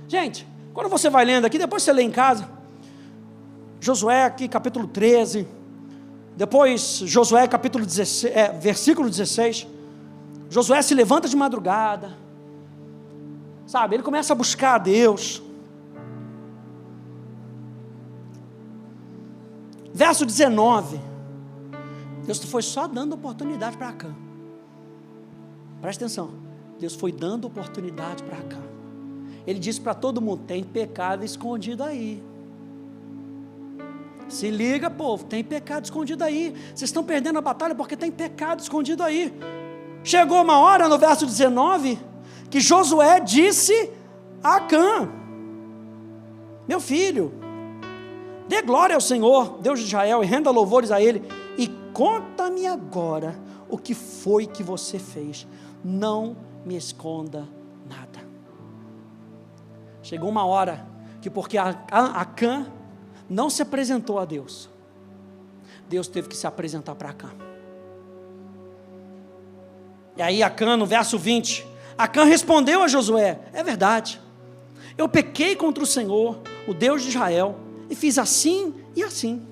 Gente, quando você vai lendo aqui, depois você lê em casa, Josué aqui capítulo 13, depois Josué capítulo 16, versículo 16, Josué se levanta de madrugada, sabe, ele começa a buscar a Deus. Verso 19, Deus foi só dando oportunidade para Acã. Presta atenção, Deus foi dando oportunidade para Acã. Ele disse para todo mundo, tem pecado escondido aí. Se liga, povo, tem pecado escondido aí. Vocês estão perdendo a batalha porque tem pecado escondido aí. Chegou uma hora no verso 19 que Josué disse a Acã, meu filho, dê glória ao Senhor, Deus de Israel, e renda louvores a Ele, e conta-me agora o que foi que você fez, não me esconda nada. Chegou uma hora que porque Acã não se apresentou a Deus, Deus teve que se apresentar para Acã. E aí Acã, no verso 20, Acã respondeu a Josué, é verdade, eu pequei contra o Senhor, o Deus de Israel, e fiz assim e assim.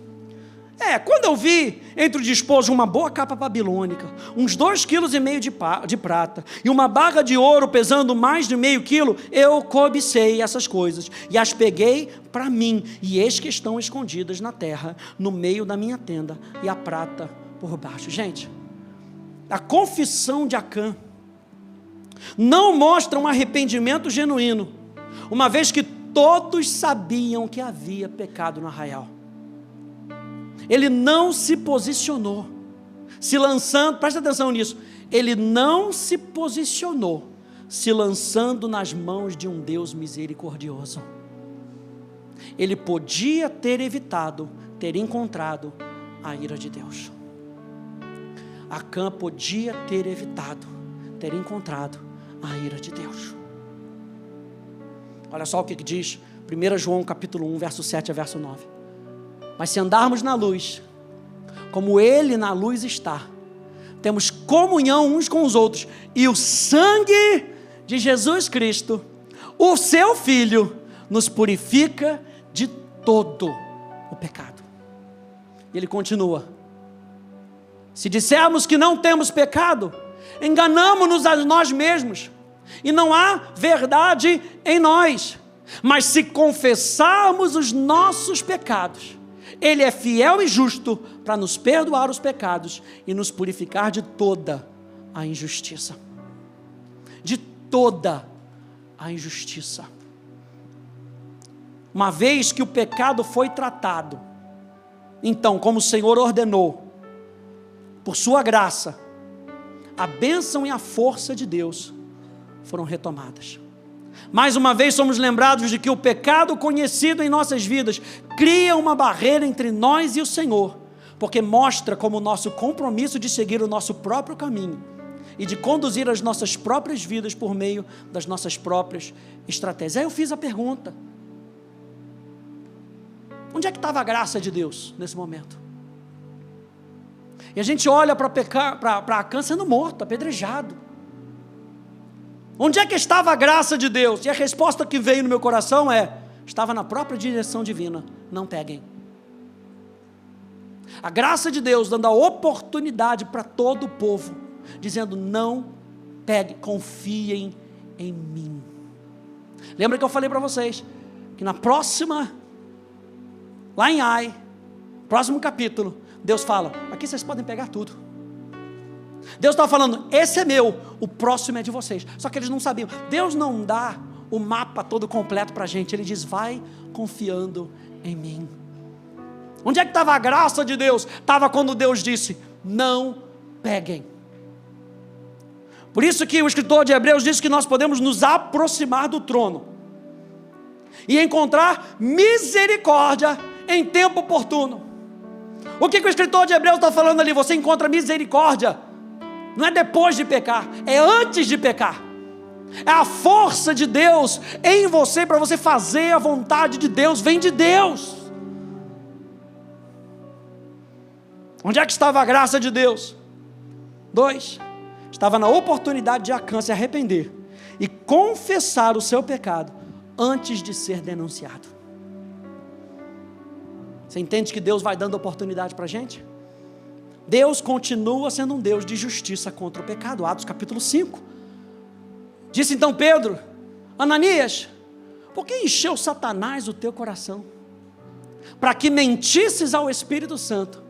Quando eu vi entre o despojo uma boa capa babilônica, uns 2,5 kg de prata, e uma barra de ouro pesando mais de meio quilo, eu cobicei essas coisas, e as peguei para mim, e eis que estão escondidas na terra, no meio da minha tenda, e a prata por baixo. Gente, a confissão de Acã não mostra um arrependimento genuíno, uma vez que todos sabiam que havia pecado no arraial. Ele não se posicionou, se lançando, presta atenção nisso, ele não se posicionou, se lançando nas mãos de um Deus misericordioso. Ele podia ter evitado, ter encontrado a ira de Deus. Acã podia ter evitado, ter encontrado a ira de Deus. Olha só o que diz 1 João capítulo 1, verso 7 a verso 9. Mas se andarmos na luz, como Ele na luz está, temos comunhão uns com os outros, e o sangue de Jesus Cristo, o seu Filho, nos purifica de todo o pecado. E ele continua: se dissermos que não temos pecado, enganamo-nos a nós mesmos, e não há verdade em nós. Mas se confessarmos os nossos pecados, Ele é fiel e justo para nos perdoar os pecados e nos purificar de toda a injustiça. De toda a injustiça. Uma vez que o pecado foi tratado, então, como o Senhor ordenou, por sua graça, a bênção e a força de Deus foram retomadas. Mais uma vez somos lembrados de que o pecado conhecido em nossas vidas cria uma barreira entre nós e o Senhor, porque mostra como o nosso compromisso de seguir o nosso próprio caminho e de conduzir as nossas próprias vidas por meio das nossas próprias estratégias. Aí eu fiz a pergunta: onde é que estava a graça de Deus nesse momento? E a gente olha para Acã sendo morto, apedrejado. Onde é que estava a graça de Deus? E a resposta que veio no meu coração é: estava na própria direção divina. Não peguem. A graça de Deus dando a oportunidade para todo o povo, dizendo: não pegue, confiem em mim. Lembra que eu falei para vocês que na próxima, lá em Ai, próximo capítulo, Deus fala: aqui vocês podem pegar tudo. Deus estava falando: esse é meu, o próximo é de vocês. Só que eles não sabiam. Deus não dá o mapa todo completo para a gente. Ele diz: vai confiando em mim. Onde é que estava a graça de Deus? Estava quando Deus disse: não peguem. Por isso que o escritor de Hebreus diz que nós podemos nos aproximar do trono e encontrar misericórdia em tempo oportuno. O que o escritor de Hebreus está falando ali? Você encontra misericórdia não é depois de pecar, é antes de pecar. É a força de Deus em você para você fazer a vontade de Deus, vem de Deus. Onde é que estava a graça de Deus? 2, estava na oportunidade de Acã se arrepender e confessar o seu pecado antes de ser denunciado. Você entende que Deus vai dando oportunidade para a gente? Deus continua sendo um Deus de justiça contra o pecado. Atos capítulo 5. Disse então Pedro: Ananias, por que encheu Satanás o teu coração? Para que mentisses ao Espírito Santo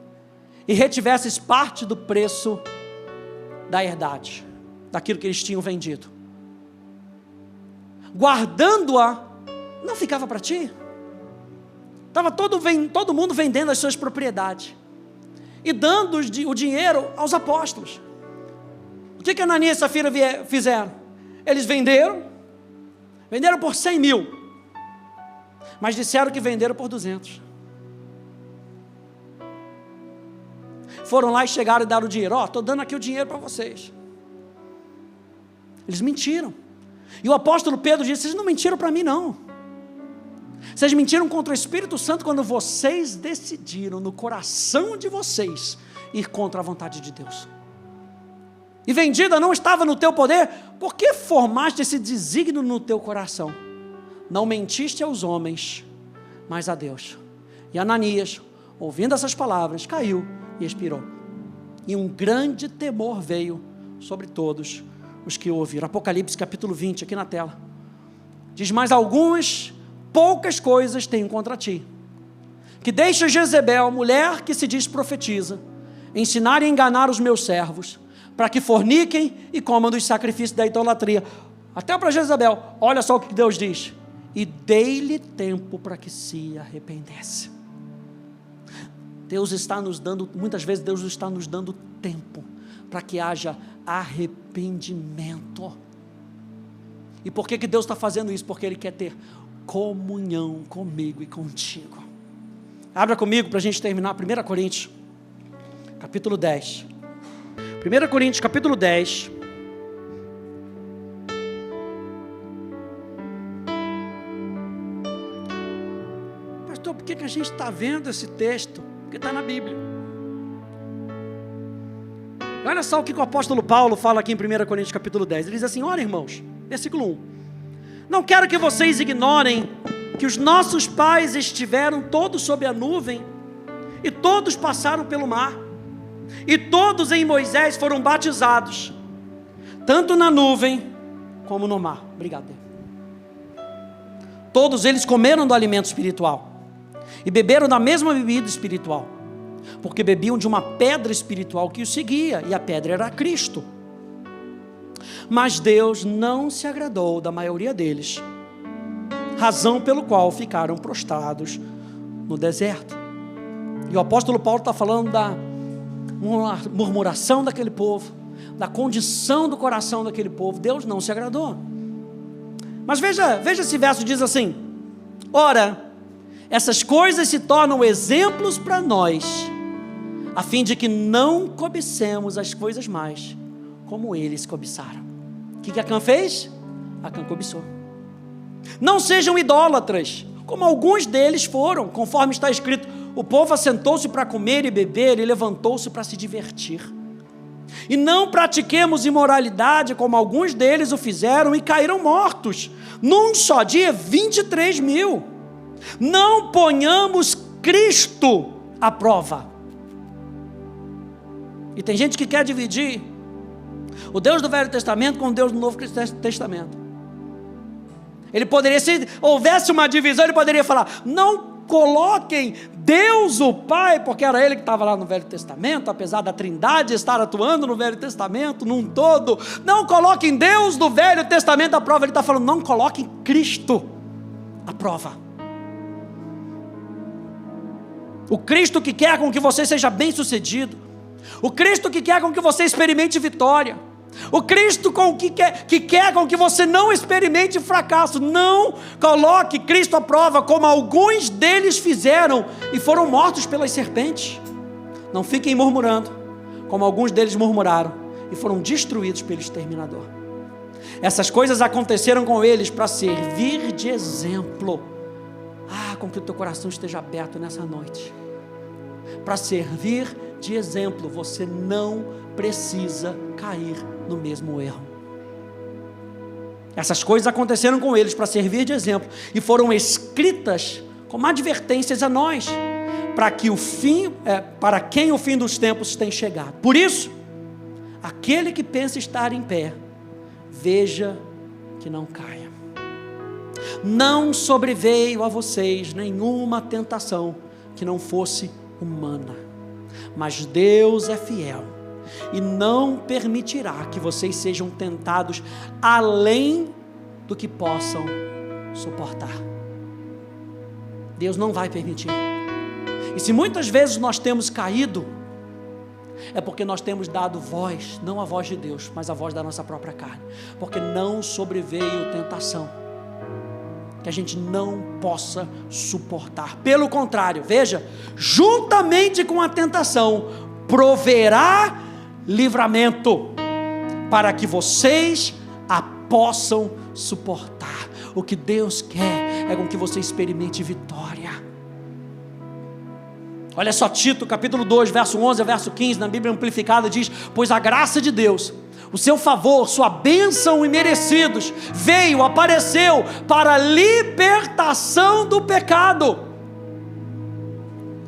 e retivesses parte do preço da herdade, daquilo que eles tinham vendido. Guardando-a, não ficava para ti? Estava todo mundo vendendo as suas propriedades e dando o dinheiro aos apóstolos. O que Ananias e Safira fizeram? Eles venderam por 100 mil, mas disseram que venderam por 200. Foram lá e chegaram e deram o dinheiro. Estou dando aqui o dinheiro para vocês. Eles mentiram. E o apóstolo Pedro disse: vocês não mentiram para mim não. Vocês mentiram contra o Espírito Santo quando vocês decidiram no coração de vocês ir contra a vontade de Deus. E vendida não estava no teu poder, por que formaste esse desígnio no teu coração? Não mentiste aos homens, mas a Deus. E Ananias, ouvindo essas palavras, caiu e expirou. E um grande temor veio sobre todos os que o ouviram. Apocalipse capítulo 20, aqui na tela. Diz: mas poucas coisas tenho contra ti, que deixa Jezebel, mulher que se diz profetiza, ensinar e enganar os meus servos, para que forniquem e comam dos sacrifícios da idolatria. Até para Jezebel, olha só o que Deus diz: e dei-lhe tempo para que se arrependesse. Deus está nos dando, muitas vezes Deus está nos dando tempo para que haja arrependimento. E por que Deus está fazendo isso? Porque Ele quer ter comunhão comigo e contigo. Abra comigo para a gente terminar 1 Coríntios, capítulo 10. 1 Coríntios, capítulo 10. a gente está vendo esse texto? Porque está na Bíblia. Olha só o que o apóstolo Paulo fala aqui em 1 Coríntios capítulo 10. Ele diz assim: olha, irmãos, versículo 1. Não quero que vocês ignorem que os nossos pais estiveram todos sob a nuvem, e todos passaram pelo mar, e todos em Moisés foram batizados, tanto na nuvem como no mar. Obrigado. Todos eles comeram do alimento espiritual e beberam da mesma bebida espiritual, porque bebiam de uma pedra espiritual que os seguia, e a pedra era Cristo. Mas Deus não se agradou da maioria deles, razão pelo qual ficaram prostrados no deserto. E o apóstolo Paulo está falando da murmuração daquele povo, da condição do coração daquele povo. Deus não se agradou. Mas veja esse verso, diz assim: ora, essas coisas se tornam exemplos para nós, a fim de que não cobicemos as coisas mais, como eles cobiçaram. O que Acã fez? Acã cobiçou. Não sejam idólatras, como alguns deles foram, conforme está escrito: o povo assentou-se para comer e beber, e levantou-se para se divertir. E não pratiquemos imoralidade, como alguns deles o fizeram, e caíram mortos, num só dia 23.000. Não ponhamos Cristo à prova. E tem gente que quer dividir o Deus do Velho Testamento com o Deus do Novo Testamento. Ele poderia, se houvesse uma divisão, ele poderia falar: não coloquem Deus o Pai, porque era Ele que estava lá no Velho Testamento, apesar da Trindade estar atuando no Velho Testamento num todo. Não coloquem Deus do Velho Testamento à prova. Ele está falando: não coloquem Cristo à prova. O Cristo que quer com que você seja bem sucedido, o Cristo que quer com que você experimente vitória, o Cristo que quer com que você não experimente fracasso. Não coloque Cristo à prova, como alguns deles fizeram e foram mortos pelas serpentes. Não fiquem murmurando, como alguns deles murmuraram e foram destruídos pelo exterminador. Essas coisas aconteceram com eles para servir de exemplo. Com que o teu coração esteja aberto nessa noite, para servir de exemplo. Você não precisa cair no mesmo erro. Essas coisas aconteceram com eles para servir de exemplo, e foram escritas como advertências a nós, para quem o fim dos tempos tem chegado. Por isso, aquele que pensa estar em pé, veja que não caia. Não sobreveio a vocês nenhuma tentação que não fosse humana, mas Deus é fiel e não permitirá que vocês sejam tentados além do que possam suportar. Deus não vai permitir. E se muitas vezes nós temos caído, é porque nós temos dado voz, não a voz de Deus, mas a voz da nossa própria carne, porque não sobreveio tentação que a gente não possa suportar. Pelo contrário, veja, juntamente com a tentação, proverá livramento, para que vocês a possam suportar. O que Deus quer é com que você experimente vitória. Olha só, Tito capítulo 2, verso 11 a verso 15, na Bíblia Amplificada diz: pois a graça de Deus, o seu favor, sua bênção imerecidos, apareceu para a libertação do pecado.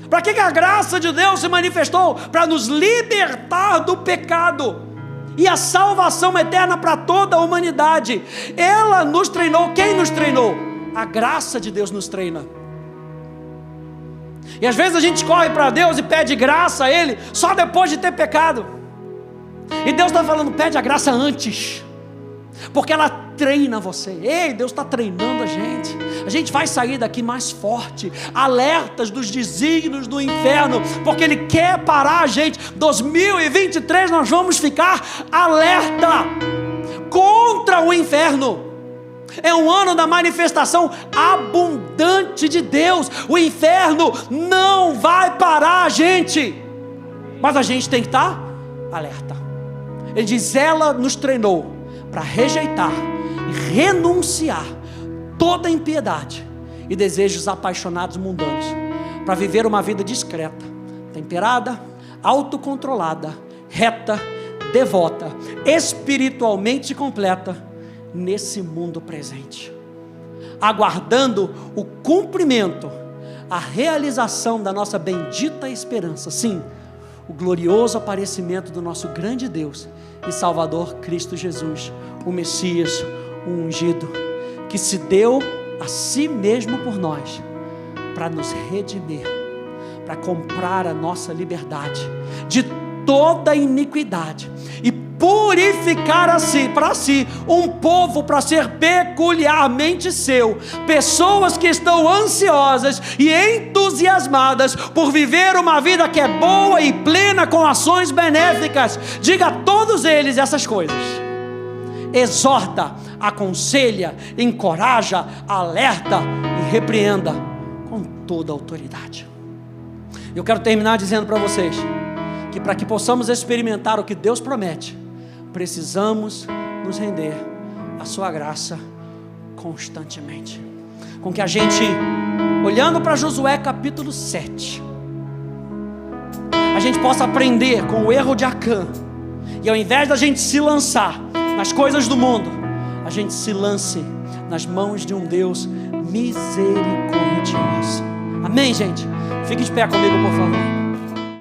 Para que a graça de Deus se manifestou? Para nos libertar do pecado e a salvação eterna para toda a humanidade. Ela nos treinou. Quem nos treinou? A graça de Deus nos treina. E às vezes a gente corre para Deus e pede graça a Ele só depois de ter pecado. E Deus está falando: pede a graça antes, porque ela treina você. Ei, Deus está treinando a gente. A gente vai sair daqui mais forte, alertas dos desígnios do inferno, porque Ele quer parar a gente. 2023 nós vamos ficar alerta contra o inferno. É um ano da manifestação abundante de Deus. O inferno não vai parar a gente, mas a gente tem que estar alerta. Ele diz: ela nos treinou para rejeitar e renunciar toda impiedade e desejos apaixonados mundanos, para viver uma vida discreta, temperada, autocontrolada, reta, devota, espiritualmente completa nesse mundo presente, aguardando o cumprimento, a realização da nossa bendita esperança, sim, o glorioso aparecimento do nosso grande Deus e Salvador Cristo Jesus, o Messias, o ungido, que se deu a si mesmo por nós, para nos redimir, para comprar a nossa liberdade de toda iniquidade e purificar para si um povo para ser peculiarmente seu, pessoas que estão ansiosas e entusiasmadas por viver uma vida que é boa e plena com ações benéficas. Diga a todos eles essas coisas: exorta, aconselha, encoraja, alerta e repreenda com toda a autoridade. Eu quero terminar dizendo para vocês que para que possamos experimentar o que Deus promete, precisamos nos render à sua graça constantemente. Com que a gente, olhando para Josué capítulo 7, a gente possa aprender com o erro de Acã, e ao invés da gente se lançar nas coisas do mundo, a gente se lance nas mãos de um Deus misericordioso. Amém, gente? Fique de pé comigo, por favor.